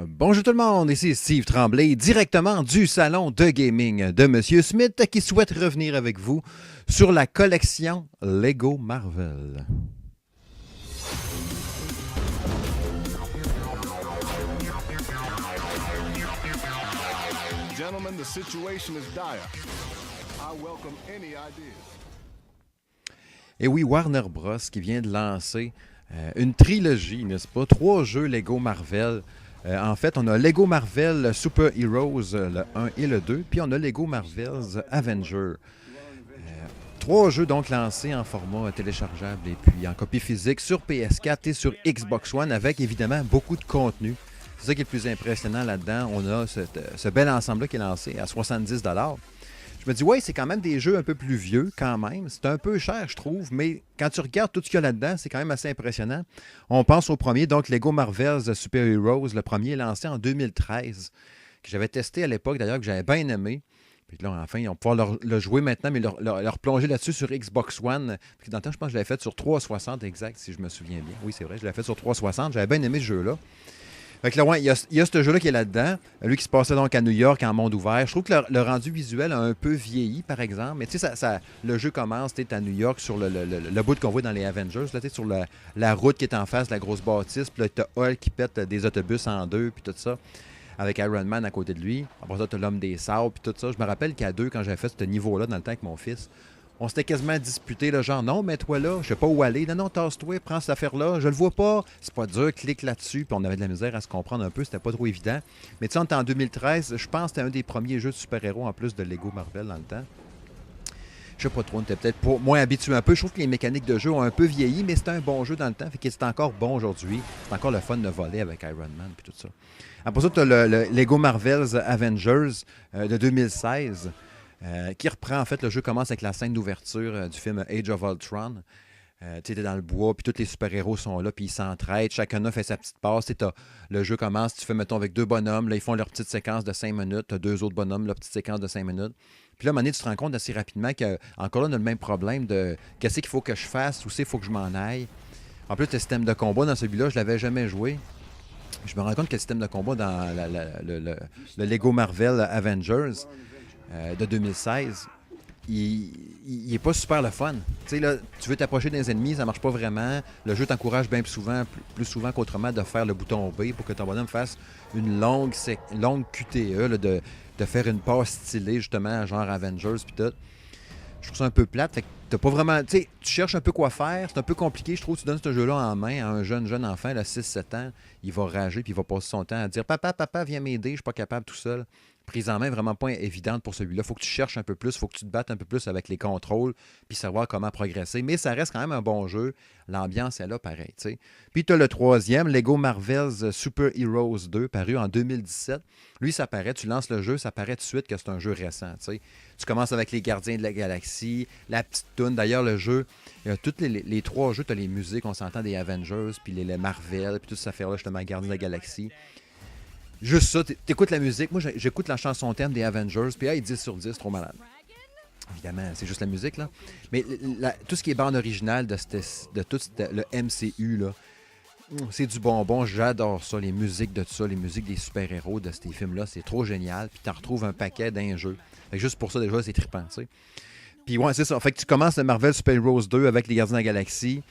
Bonjour tout le monde, ici Steve Tremblay, directement du salon de gaming de Monsieur Smith qui souhaite revenir avec vous sur la collection Lego Marvel. Gentlemen, the situation is dire. I welcome any ideas. Et oui, Warner Bros. Qui vient de lancer une trilogie, n'est-ce pas? 3 jeux Lego Marvel. En fait, on a Lego Marvel Super Heroes, le 1 et le 2, puis on a Lego Marvel's Avenger. 3 jeux donc lancés en format téléchargeable et puis en copie physique sur PS4 et sur Xbox One avec évidemment beaucoup de contenu. C'est ça qui est le plus impressionnant là-dedans. On a ce bel ensemble-là qui est lancé à 70 $. Je me dis, ouais, c'est quand même des jeux un peu plus vieux quand même. C'est un peu cher, je trouve, mais quand tu regardes tout ce qu'il y a là-dedans, c'est quand même assez impressionnant. On pense au premier, donc Lego Marvel's Super Heroes. Le premier est lancé en 2013, que j'avais testé à l'époque d'ailleurs, que j'avais bien aimé. Puis là, enfin, ils vont pouvoir le jouer maintenant, mais leur plonger là-dessus sur Xbox One. Puis dans le temps, je pense que je l'avais fait sur 360 exact, si je me souviens bien. Oui, c'est vrai, je l'avais fait sur 360. J'avais bien aimé ce jeu-là. Fait que là, ouais, il y a ce jeu-là qui est là-dedans. Lui qui se passait donc à New York en monde ouvert. Je trouve que le rendu visuel a un peu vieilli, par exemple. Mais tu sais, le jeu commence, tu es à New York sur le bout qu'on voit dans les Avengers. Là, tu es sur la route qui est en face de la grosse bâtisse. Puis là, tu as Hulk qui pète des autobus en deux, puis tout ça. Avec Iron Man à côté de lui. Après ça, tu as l'homme des sables, puis tout ça. Je me rappelle qu'à 2, quand j'avais fait ce niveau-là dans le temps avec mon fils, on s'était quasiment disputé, là, genre, non, mets-toi là, je sais pas où aller. Non, non, tasse-toi, prends cette affaire-là, je le vois pas, c'est pas dur, clique là-dessus. Puis on avait de la misère à se comprendre un peu, c'était pas trop évident. Mais tu sais, on était en 2013, je pense que c'était un des premiers jeux de super-héros en plus de Lego Marvel dans le temps. Je sais pas trop, on était peut-être moins habitué un peu. Je trouve que les mécaniques de jeu ont un peu vieilli, mais c'était un bon jeu dans le temps, fait que c'est encore bon aujourd'hui. C'est encore le fun de voler avec Iron Man puis tout ça. Après ça, tu as le Lego Marvel's Avengers de 2016. Qui reprend, en fait, le jeu commence avec la scène d'ouverture du film Age of Ultron. Tu es dans le bois, puis tous les super-héros sont là, puis ils s'entraident. Chacun a fait sa petite passe. Le jeu commence, tu fais, mettons, avec 2 bonhommes. Là, ils font leur petite séquence de 5 minutes. Tu as 2 autres bonhommes, leur petite séquence de 5 minutes. Puis là, à un moment donné, tu te rends compte assez rapidement qu'encore là, on a le même problème de qu'est-ce qu'il faut que je fasse, où c'est qu'il faut que je m'en aille. En plus, le système de combat dans celui-là, je l'avais jamais joué. Je me rends compte que le système de combat dans le Lego Marvel Avengers de 2016, il est pas super le fun. Tu sais, là, tu veux t'approcher des ennemis, ça marche pas vraiment. Le jeu t'encourage bien plus souvent qu'autrement de faire le bouton B pour que ton bonhomme fasse une longue QTE, là, de faire une passe stylée, justement, genre Avengers puis tout. Je trouve ça un peu plate. Fait que t'as pas vraiment. Tu sais, tu cherches un peu quoi faire. C'est un peu compliqué. Je trouve que tu donnes ce jeu-là en main à un jeune enfant, là, 6-7 ans. Il va rager puis il va passer son temps à dire papa, viens m'aider, je suis pas capable tout seul. Prise en main vraiment pas évidente pour celui-là. Faut que tu cherches un peu plus, faut que tu te battes un peu plus avec les contrôles puis savoir comment progresser. Mais ça reste quand même un bon jeu. L'ambiance est là pareil. T'sais. Puis tu as le troisième, Lego Marvel's Super Heroes 2, paru en 2017. Lui, ça paraît, tu lances le jeu, ça paraît tout de suite que c'est un jeu récent. T'sais. Tu commences avec les Gardiens de la Galaxie, la petite toune. D'ailleurs, le jeu, tous les 3 jeux, tu as les musiques, on s'entend des Avengers, puis les Marvel, puis toute cette affaire-là, justement, Gardiens de la Galaxie. Juste ça, t'écoutes la musique. Moi, j'écoute la chanson thème des Avengers, puis hey, 10 sur 10, trop malade. Évidemment, c'est juste la musique, là. Mais tout ce qui est bande originale de tout le MCU, là, c'est du bonbon. J'adore ça, les musiques de tout ça, les musiques des super-héros de ces films-là. C'est trop génial. Puis t'en retrouves un paquet d'un jeu. Fait que juste pour ça, déjà, c'est trippant, tu sais. Puis ouais, c'est ça. Fait que tu commences le Marvel Super Heroes 2 avec les Gardiens de la Galaxie.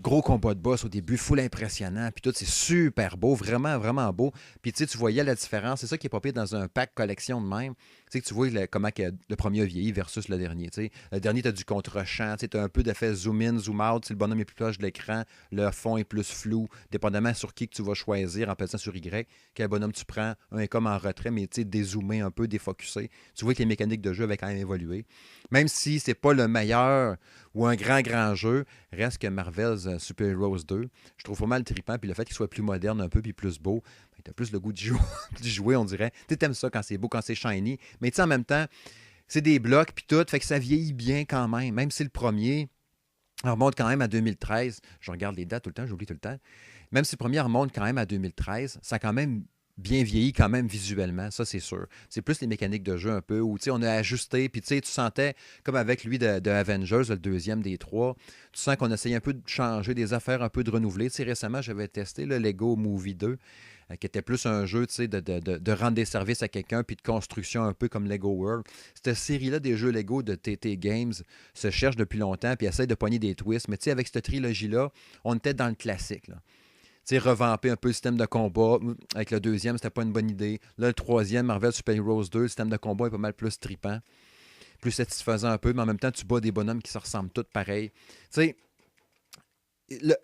Gros combat de boss au début, full impressionnant. Puis tout, c'est super beau, vraiment, vraiment beau. Puis tu sais, tu voyais la différence. C'est ça qui est pas pire dans un pack collection de même. Tu sais, que tu vois comment que le premier a vieilli versus le dernier. T'sais. Le dernier, tu as du contre-champ. Tu as un peu d'effet zoom-in, zoom-out. Si le bonhomme est plus proche de l'écran, le fond est plus flou. Dépendamment sur qui que tu vas choisir en pesant sur Y, quel bonhomme tu prends. Un est comme en retrait, mais tu sais, dézoomé un peu, défocusé. Tu vois que les mécaniques de jeu avaient quand même évolué. Même si c'est pas le meilleur ou un grand jeu, reste que Marvel's Super Heroes 2, je trouve pas mal trippant. Puis le fait qu'il soit plus moderne un peu, puis plus beau, tu as plus le goût d'y jouer, on dirait. Tu aimes ça quand c'est beau, quand c'est shiny. Mais tu sais, en même temps, c'est des blocs, puis tout, fait que ça vieillit bien quand même. Même si le premier remonte quand même à 2013. Je regarde les dates tout le temps, j'oublie tout le temps. Même si le premier remonte quand même à 2013, ça a quand même bien vieilli quand même visuellement, ça c'est sûr. C'est plus les mécaniques de jeu un peu où on a ajusté, puis tu sentais, comme avec lui de Avengers, le deuxième des trois, tu sens qu'on essayait un peu de changer des affaires, un peu de renouveler. Tu sais, récemment, j'avais testé le Lego Movie 2, qui était plus un jeu de rendre des services à quelqu'un, puis de construction un peu comme Lego World. Cette série-là des jeux Lego de TT Games se cherche depuis longtemps, puis essaie de pogner des twists. Mais tu sais, avec cette trilogie-là, on était dans le classique, là. Tu sais, revamper un peu le système de combat. Avec le deuxième, c'était pas une bonne idée. Là, le troisième, Marvel Super Heroes 2, le système de combat est pas mal plus trippant, plus satisfaisant un peu, mais en même temps, tu bats des bonhommes qui se ressemblent tous pareil. Tu sais,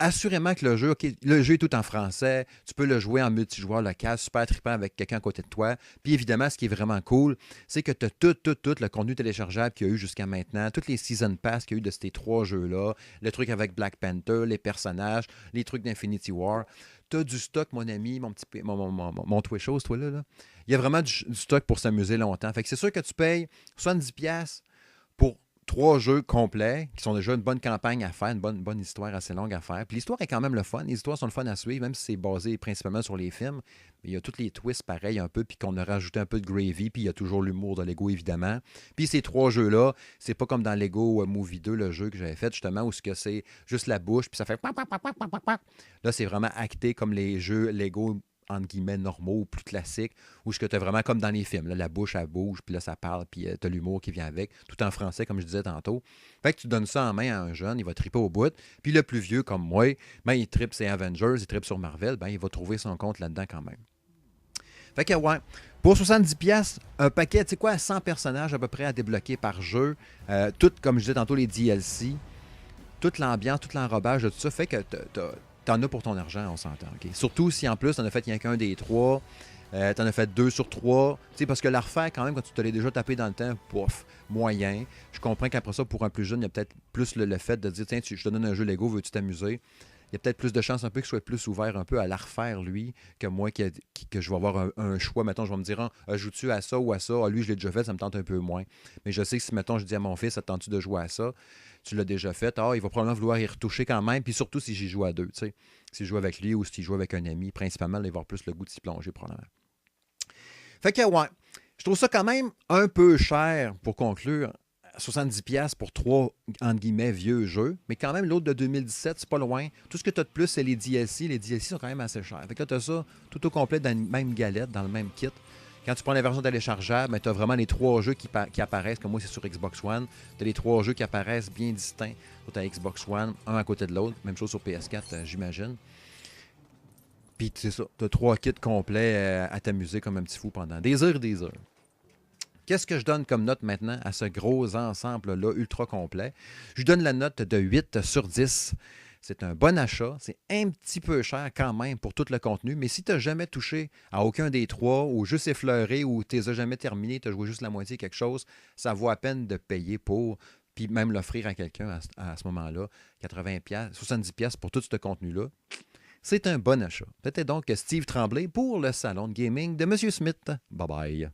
assurément que le jeu est tout en français. Tu peux le jouer en multijoueur local, super trippant avec quelqu'un à côté de toi. Puis évidemment, ce qui est vraiment cool, c'est que tu as tout le contenu téléchargeable qu'il y a eu jusqu'à maintenant, toutes les Season Pass qu'il y a eu de ces trois jeux-là, le truc avec Black Panther, les personnages, les trucs d'Infinity War. Tu as du stock, mon ami, mon Twitchos, toi là. Il y a vraiment du stock pour s'amuser longtemps. Fait que c'est sûr que tu payes 70$ pour trois jeux complets qui sont déjà une bonne campagne à faire, une bonne histoire assez longue à faire. Puis l'histoire est quand même le fun. Les histoires sont le fun à suivre, même si c'est basé principalement sur les films. Mais il y a tous les twists pareils un peu, puis qu'on a rajouté un peu de gravy, puis il y a toujours l'humour de Lego, évidemment. Puis ces trois jeux-là, c'est pas comme dans Lego Movie 2, le jeu que j'avais fait, justement, où c'est juste la bouche, puis ça fait... Là, c'est vraiment acté comme les jeux Lego entre guillemets normaux, plus classiques, où tu as vraiment comme dans les films, là, la bouche elle bouge, puis là ça parle, puis tu as l'humour qui vient avec, tout en français comme je disais tantôt. Fait que tu donnes ça en main à un jeune, il va triper au bout, puis le plus vieux comme moi, ben, il tripe ses Avengers, il tripe sur Marvel, ben, il va trouver son compte là-dedans quand même. Fait que ouais, pour 70$, un paquet, tu sais quoi, 100 personnages à peu près à débloquer par jeu, tout comme je disais tantôt les DLC, toute l'ambiance, tout l'enrobage de tout ça, fait que t'en as pour ton argent, on s'entend. Okay? Surtout si en plus, t'en as fait rien qu'un des trois, t'en as fait 2 sur 3. Parce que la refaire, quand même, quand tu te l'as déjà tapé dans le temps, pouf, moyen. Je comprends qu'après ça, pour un plus jeune, il y a peut-être plus le fait de dire tiens, je te donne un jeu Lego, veux-tu t'amuser? Il y a peut-être plus de chances un peu qu'il soit plus ouvert un peu à la refaire, lui, que moi, que je vais avoir un choix. Mettons, je vais me dire, joue-tu à ça ou à ça? Ah, lui, je l'ai déjà fait, ça me tente un peu moins. Mais je sais que si, mettons, je dis à mon fils, ça te tente-tu de jouer à ça? Tu l'as déjà fait. Ah, il va probablement vouloir y retoucher quand même. Puis surtout si j'y joue à deux, tu sais. Si je joue avec lui ou si je joue avec un ami, principalement, il va avoir plus le goût de s'y plonger, probablement. Fait que, ouais, je trouve ça quand même un peu cher pour conclure. 70$ pour trois, entre guillemets, vieux jeux. Mais quand même, l'autre de 2017, c'est pas loin. Tout ce que tu as de plus, c'est les DLC. Les DLC sont quand même assez chers. Fait que là, tu as ça tout au complet dans la même galette, dans le même kit. Quand tu prends la version téléchargeable, tu as vraiment les trois jeux qui apparaissent. Comme moi, c'est sur Xbox One. Tu as les trois jeux qui apparaissent bien distincts sur ta Xbox One, un à côté de l'autre. Même chose sur PS4, j'imagine. Puis c'est ça. Tu as trois kits complets à t'amuser comme un petit fou pendant des heures et des heures. Qu'est-ce que je donne comme note maintenant à ce gros ensemble-là ultra complet? Je donne la note de 8 sur 10. C'est un bon achat. C'est un petit peu cher quand même pour tout le contenu, mais si tu n'as jamais touché à aucun des trois, ou juste effleuré, ou tu les as jamais terminés, tu as joué juste la moitié quelque chose, ça vaut à peine de payer pour, puis même l'offrir à quelqu'un à ce moment-là, 80$, 70$ pour tout ce contenu-là. C'est un bon achat. C'était donc Steve Tremblay pour le salon de gaming de M. Smith. Bye bye.